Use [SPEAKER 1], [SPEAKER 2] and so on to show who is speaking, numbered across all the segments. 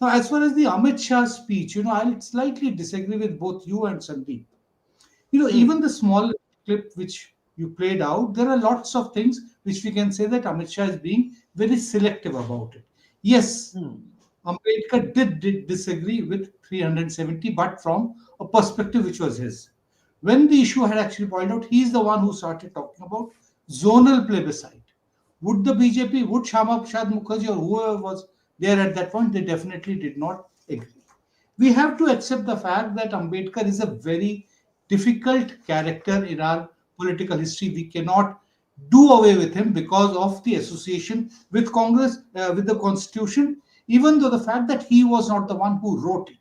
[SPEAKER 1] Now, as far as the Amit Shah speech, I'll slightly disagree with both you and Sandeep. Even the small clip which you played out, there are lots of things which we can say that Amit Shah is being very selective about it. Yes,
[SPEAKER 2] Hmm.
[SPEAKER 1] Ambedkar did disagree with 370, but from a perspective which was his. When the issue had actually pointed out, he's the one who started talking about zonal plebiscite. Would the BJP, would Shama Prasad Mukherjee or whoever was there at that point, they definitely did not agree. We have to accept the fact that Ambedkar is a very difficult character in our political history. We cannot do away with him because of the association with Congress, with the Constitution, even though the fact that he was not the one who wrote it.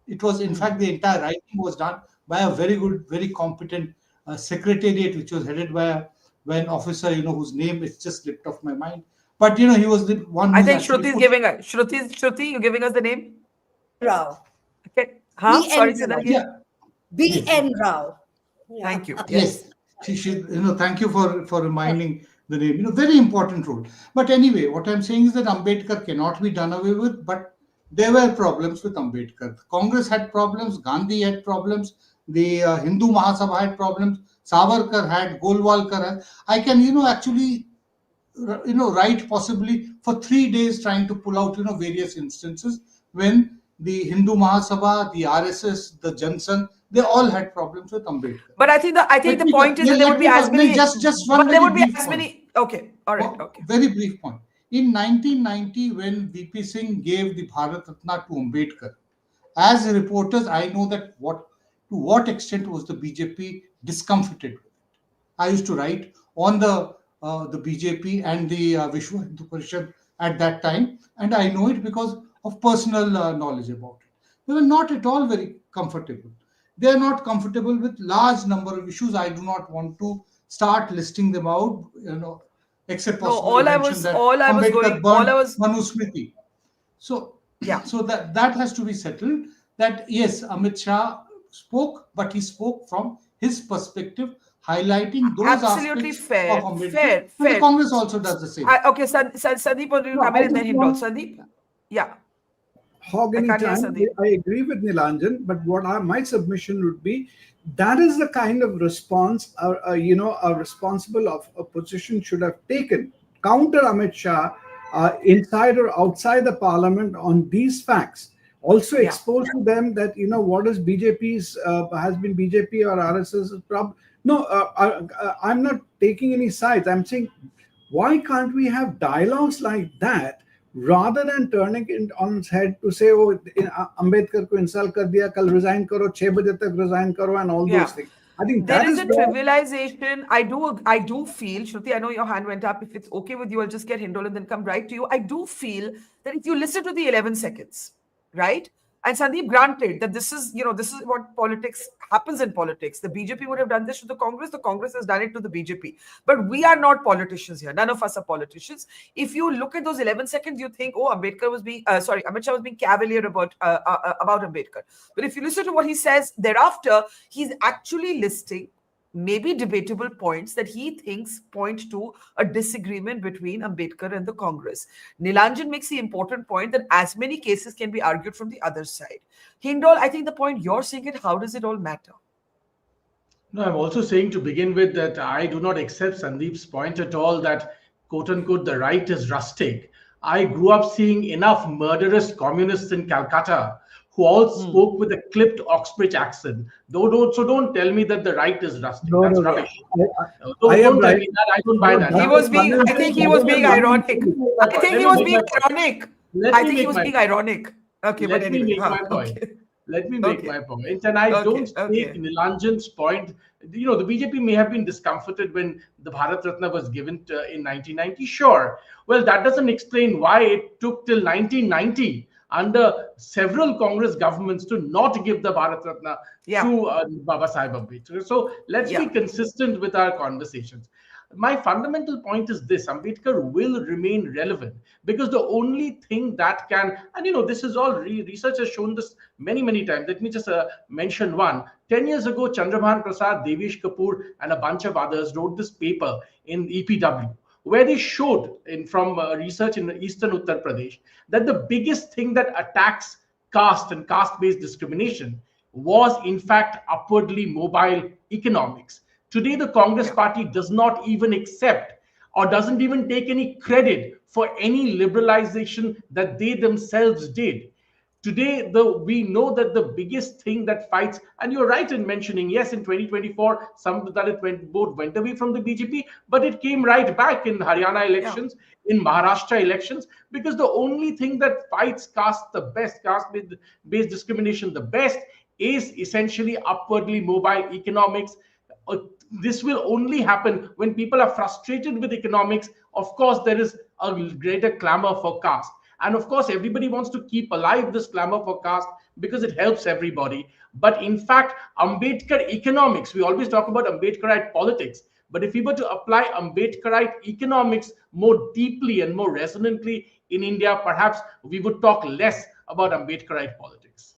[SPEAKER 1] It was, in fact,
[SPEAKER 2] Hmm.
[SPEAKER 1] the entire writing was done by a very good, very competent secretariat, which was headed by an officer, whose name is just slipped off my mind. But he was the one
[SPEAKER 3] I
[SPEAKER 1] who's
[SPEAKER 3] think
[SPEAKER 1] actually
[SPEAKER 3] Shruti is
[SPEAKER 1] put.
[SPEAKER 3] giving us Shruti, you giving us the name?
[SPEAKER 4] BN Rao.
[SPEAKER 3] Okay. Huh?
[SPEAKER 4] BN
[SPEAKER 3] Sorry, say that
[SPEAKER 4] Rao.
[SPEAKER 3] again.
[SPEAKER 1] Yeah, yes,
[SPEAKER 4] BN Rao. Yeah.
[SPEAKER 3] Thank you.
[SPEAKER 1] yes.
[SPEAKER 3] Yes.
[SPEAKER 1] She, thank you for reminding the name. Very important role. But anyway, what I'm saying is that Ambedkar cannot be done away with. But there were problems with Ambedkar. Congress had problems. Gandhi had problems. The Hindu Mahasabha had problems. Savarkar had. Golwalkar had. I can, actually, write possibly for 3 days trying to pull out, various instances when the Hindu Mahasabha, the RSS, the Jansan, they all had problems with Ambedkar.
[SPEAKER 3] But I think the point is that there would be as many,
[SPEAKER 1] just one
[SPEAKER 3] but there
[SPEAKER 1] very
[SPEAKER 3] would be
[SPEAKER 1] brief
[SPEAKER 3] as
[SPEAKER 1] point.
[SPEAKER 3] many. Okay. All right. Okay.
[SPEAKER 1] Very brief point. In 1990, when VP Singh gave the Bharat Ratna to Ambedkar, as reporters, I know that to what extent was the BJP discomfited with it. I used to write on the BJP and the Vishwa Hindu Parishad at that time, and I know it because of personal knowledge about it. They were not at all very comfortable. They are not comfortable with large number of issues. I do not want to start listing them out. Except
[SPEAKER 3] No,
[SPEAKER 1] possibly mention that Ambedkar
[SPEAKER 3] all
[SPEAKER 1] burnt
[SPEAKER 3] I was,
[SPEAKER 1] Manusmriti. So,
[SPEAKER 3] yeah,
[SPEAKER 1] so that has to be settled. That yes, Amit Shah spoke, but he spoke from his perspective, highlighting those
[SPEAKER 3] absolutely
[SPEAKER 1] aspects of
[SPEAKER 3] fair,
[SPEAKER 1] Ambedkar,
[SPEAKER 3] fair,
[SPEAKER 1] and the
[SPEAKER 3] fair.
[SPEAKER 1] Congress also does the same.
[SPEAKER 3] Okay, Sandeep, will you
[SPEAKER 2] No,
[SPEAKER 3] come
[SPEAKER 2] I
[SPEAKER 3] in and then
[SPEAKER 2] just
[SPEAKER 3] Hindol?
[SPEAKER 2] want
[SPEAKER 3] Sandeep, yeah,
[SPEAKER 2] hog
[SPEAKER 3] I
[SPEAKER 2] any
[SPEAKER 3] can't hear
[SPEAKER 2] time.
[SPEAKER 3] Sandeep.
[SPEAKER 2] I agree with Nilanjan, but my submission would be that is the kind of response a responsible of opposition should have taken. Counter Amit Shah, inside or outside the parliament on these facts. Also
[SPEAKER 3] Yeah.
[SPEAKER 2] expose to them that what is BJP's has been BJP or RSS's problem. No, I'm not taking any sides. I'm saying why can't we have dialogues like that rather than turning it on its head to say, oh, Ambedkar ko insult kar diya, kal resign karo, 6 baje tak resign karo, and all
[SPEAKER 3] Yeah.
[SPEAKER 2] those things. I think
[SPEAKER 3] There
[SPEAKER 2] that
[SPEAKER 3] is
[SPEAKER 2] is
[SPEAKER 3] a
[SPEAKER 2] where
[SPEAKER 3] trivialization. I do feel, Shruti, I know your hand went up. If it's okay with you, I'll just get Hindol and then come right to you. I do feel that if you listen to the 11 seconds, right? And Sandeep, granted that this is what politics happens in politics. The BJP would have done this to the Congress has done it to the BJP. But we are not politicians here. None of us are politicians. If you look at those 11 seconds, you think, oh, Amit Shah was being cavalier about Ambedkar. But if you listen to what he says thereafter, he's actually listing maybe debatable points that he thinks point to a disagreement between Ambedkar and the Congress. Nilanjan makes the important point that as many cases can be argued from the other side. Hindol, I think the point you're saying it, how does it all matter?
[SPEAKER 5] No, I'm also saying to begin with that I do not accept Sandeep's point at all that quote unquote the right is rustic. I grew up seeing enough murderous communists in Calcutta who all spoke with a clipped Oxbridge accent. Don't tell me that the right is rustic.
[SPEAKER 2] no,
[SPEAKER 5] That's
[SPEAKER 2] no, no.
[SPEAKER 5] rubbish.
[SPEAKER 2] I
[SPEAKER 5] Don't
[SPEAKER 2] am
[SPEAKER 5] tell
[SPEAKER 2] right.
[SPEAKER 5] me that. I don't buy
[SPEAKER 2] No,
[SPEAKER 5] that.
[SPEAKER 3] He
[SPEAKER 2] that
[SPEAKER 5] Now,
[SPEAKER 2] was
[SPEAKER 3] was being, I think he was being ironic. I think he was being ironic.
[SPEAKER 5] let
[SPEAKER 3] I
[SPEAKER 5] me
[SPEAKER 3] think he
[SPEAKER 5] make
[SPEAKER 3] was
[SPEAKER 5] my
[SPEAKER 3] being ironic. Okay, but
[SPEAKER 5] let me
[SPEAKER 3] anyway.
[SPEAKER 5] make my point.
[SPEAKER 3] Okay.
[SPEAKER 5] Let me make
[SPEAKER 3] Okay.
[SPEAKER 5] my point. And I
[SPEAKER 3] Okay.
[SPEAKER 5] don't take
[SPEAKER 3] Okay.
[SPEAKER 5] Nilanjan's point. The BJP may have been discomforted when the Bharat Ratna was given in 1990. Sure. Well, that doesn't explain why it took till 1990 under several Congress governments to not give the Bharat Ratna
[SPEAKER 3] Yeah.
[SPEAKER 5] to Baba Sahib Ambedkar. So let's be
[SPEAKER 3] Yeah.
[SPEAKER 5] consistent with our conversations. My fundamental point is this: Ambedkar will remain relevant because the only thing that can, and this is all research has shown this many times. Let me just mention one. 10 years ago, Chandrabhan Prasad, Devesh Kapoor, and a bunch of others wrote this paper in EPW where they showed from research in eastern Uttar Pradesh that the biggest thing that attacks caste and caste-based discrimination was in fact upwardly mobile economics. Today, the Congress party does not even accept or doesn't even take any credit for any liberalization that they themselves did. Today, we know that the biggest thing that fights, and you're right in mentioning, yes, in 2024, some of the Dalit vote went away from the BJP, but it came right back in Haryana elections, in Maharashtra elections, because the only thing that fights caste the best, caste-based discrimination the best, is essentially upwardly mobile economics. This will only happen when people are frustrated with economics. Of course, there is a greater clamor for caste. And of course, everybody wants to keep alive this clamor for caste because it helps everybody. But in fact, Ambedkar economics, we always talk about Ambedkarite politics. But if we were to apply Ambedkarite economics more deeply and more resonantly in India, perhaps we would talk less about Ambedkarite politics.